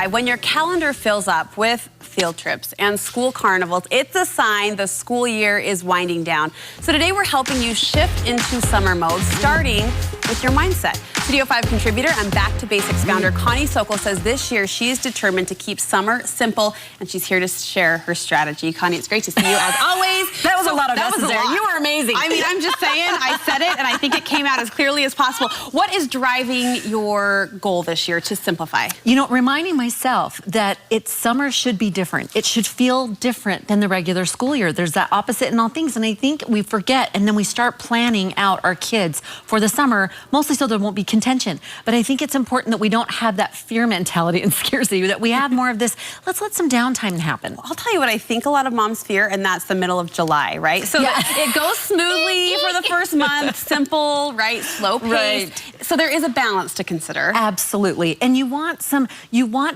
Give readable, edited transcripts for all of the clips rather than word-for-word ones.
When your calendar fills up with field trips and school carnivals, it's a sign the school year is winding down. So today we're helping you shift into summer mode, starting with your mindset. Studio 5 contributor and Back to Basics founder Connie Sokol says this year she is determined to keep summer simple, and she's here to share her strategy. Connie, it's great to see you as always. That was a lot of messages there. You were amazing. I mean, I'm just saying, I said it, and I think it came out as clearly as possible. What is driving your goal this year to simplify? You know, reminding myself that summer should be different. It should feel different than the regular school year. There's that opposite in all things, and I think we forget, and then we start planning out our kids for the summer, mostly so there won't be contention. But I think it's important that we don't have that fear mentality and scarcity, that we have more of this, let's let some downtime happen. I'll tell you what I think a lot of moms fear, and that's the middle of July, right? So yeah. It goes smoothly for the first month, simple, right, slow pace. Right. So there is a balance to consider. Absolutely. And you want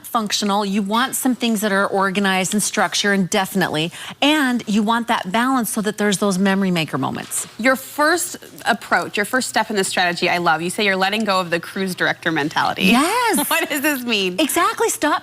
functional, you want some things that are organized and structured, and definitely, and you want that balance so that there's those memory maker moments. Your first approach, your first step in this strategy, I love. You say you're letting go of the cruise director mentality. Yes. What does this mean? Exactly. Stop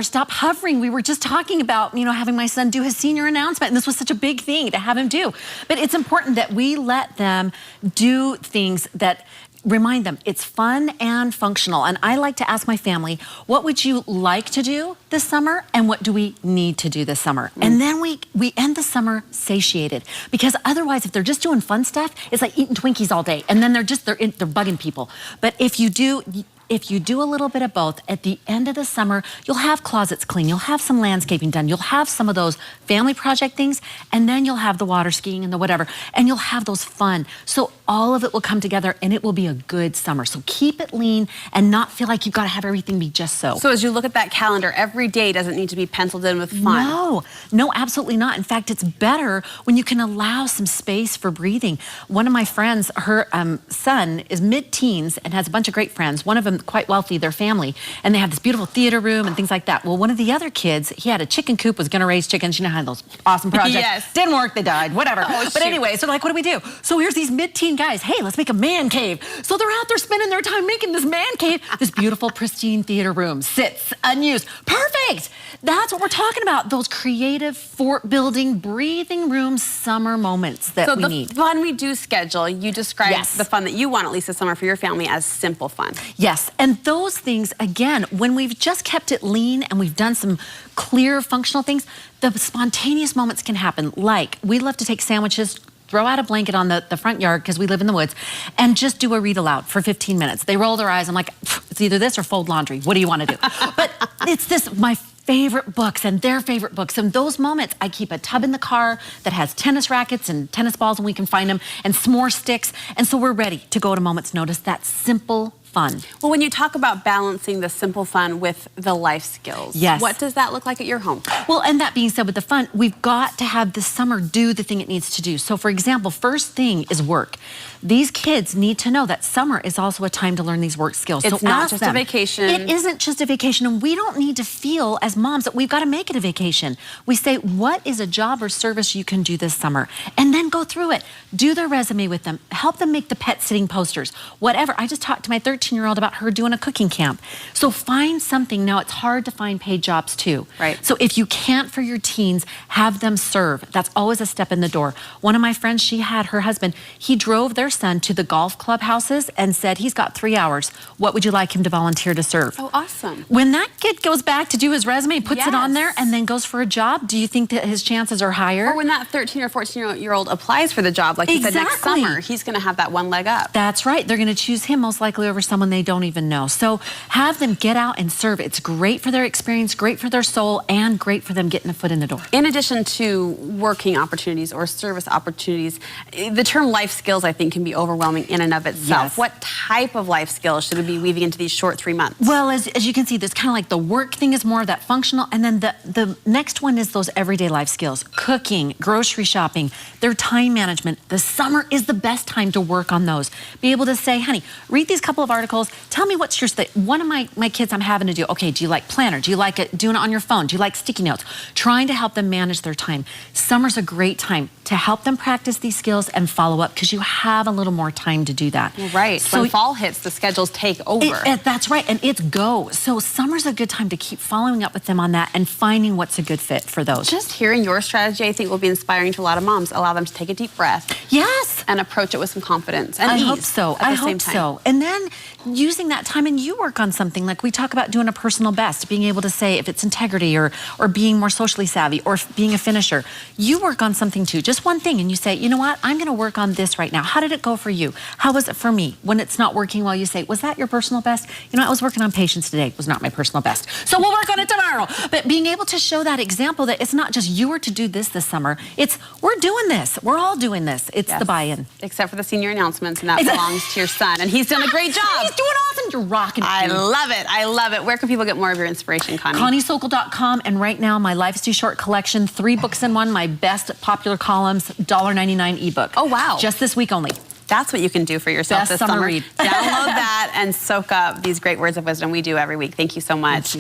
stop hovering. We were just talking about, you know, having my son do his senior announcement, and this was such a big thing to have him do. But it's important that we let them do things that remind them it's fun and functional. And I like to ask my family, what would you like to do this summer, and what do we need to do this summer? And then we end the summer satiated, because otherwise if they're just doing fun stuff, it's like eating Twinkies all day, and then they're bugging people. But if you do a little bit of both, at the end of the summer, you'll have closets clean, you'll have some landscaping done, you'll have some of those family project things, and then you'll have the water skiing and the whatever, and you'll have those fun. So all of it will come together, and it will be a good summer. So keep it lean and not feel like you've got to have everything be just so. So as you look at that calendar, every day doesn't need to be penciled in with fun. No, absolutely not. In fact, it's better when you can allow some space for breathing. One of my friends, her son is mid-teens and has a bunch of great friends. One of them quite wealthy, their family, and they have this beautiful theater room and things like that. Well, one of the other kids, he had a chicken coop, was going to raise chickens. You know how those awesome projects. Yes. Didn't work, they died, whatever. Oh, but anyway, so like, what do we do? So here's these mid-teen guys. Hey, let's make a man cave. So they're out there spending their time making this man cave, this beautiful, pristine theater room, sits unused. Perfect. That's what we're talking about. Those creative, fort-building, breathing room summer moments that we need. So the fun we do schedule, you describe the fun that you want, at least this summer for your family, as simple fun. Yes. And those things, again, when we've just kept it lean and we've done some clear, functional things, the spontaneous moments can happen. Like, we love to take sandwiches, throw out a blanket on the front yard because we live in the woods, and just do a read aloud for 15 minutes. They roll their eyes. I'm like, it's either this or fold laundry. What do you want to do? But it's this, my favorite books and their favorite books. And those moments, I keep a tub in the car that has tennis rackets and tennis balls, and we can find them, and s'more sticks. And so we're ready to go at a moment's notice. That simple fun. Well, when you talk about balancing the simple fun with the life skills, what does that look like at your home? Well, and that being said, with the fun, we've got to have this summer do the thing it needs to do. So for example, first thing is work. These kids need to know that summer is also a time to learn these work skills. It's not just a vacation. It isn't just a vacation, and we don't need to feel as moms that we've got to make it a vacation. We say, what is a job or service you can do this summer? And then go through it. Do their resume with them. Help them make the pet sitting posters. Whatever. I just talked to my 13-year-old about her doing a cooking camp. So find something. Now, it's hard to find paid jobs too. Right. So if you can't for your teens, have them serve. That's always a step in the door. One of my friends, she had her husband, he drove their son to the golf club houses and said, he's got 3 hours. What would you like him to volunteer to serve? Oh, awesome. When that kid goes back to do his resume, puts it on there, and then goes for a job, do you think that his chances are higher? Or when that 13 or 14-year-old applies for the job, like you said, next summer, he's going to have that one leg up. That's right. They're going to choose him most likely over someone they don't even know. So have them get out and serve. It's great for their experience, great for their soul, and great for them getting a foot in the door. In addition to working opportunities or service opportunities, the term life skills, I think, can be overwhelming in and of itself. Yes. What type of life skills should we be weaving into these short 3 months? Well, as you can see, there's kind of like the work thing is more of that functional, and then the next one is those everyday life skills. Cooking, grocery shopping, their time management. The summer is the best time to work on those. Be able to say, honey, read these couple of articles, tell me what's your thing. One of my kids I'm having to do, okay, do you like planner? Do you like it doing it on your phone? Do you like sticky notes? Trying to help them manage their time. Summer's a great time to help them practice these skills and follow up, because you have have a little more time to do that. Right. So when fall hits, the schedules take over. That's right, and it's go. So summer's a good time to keep following up with them on that and finding what's a good fit for those. Just hearing your strategy, I think, will be inspiring to a lot of moms. Allow them to take a deep breath. Yes. And approach it with some confidence and I ease hope so. at the same time. So. And then using that time, and you work on something like we talk about doing a personal best, being able to say if it's integrity or being more socially savvy or being a finisher. You work on something too, just one thing, and you say, you know what, I'm going to work on this right now. How did it go for you? How was it for me? When it's not working well, you say, was that your personal best? You know, I was working on patience today. It was not my personal best. So we'll work on it tomorrow. But being able to show that example that it's not just you were to do this summer. It's we're doing this. We're all doing this. It's the buy-in. Except for the senior announcements, and that belongs to your son. And he's done a great job. He's doing awesome. You're rocking it. I love it. I love it. Where can people get more of your inspiration, Connie? ConnieSokol.com. And right now, my Life is Too Short collection, 3 books in one, my best popular columns, $1.99 ebook. Oh, wow. Just this week only. That's what you can do for yourself Best this summer summer. read. Download that and soak up these great words of wisdom we do every week. Thank you so much.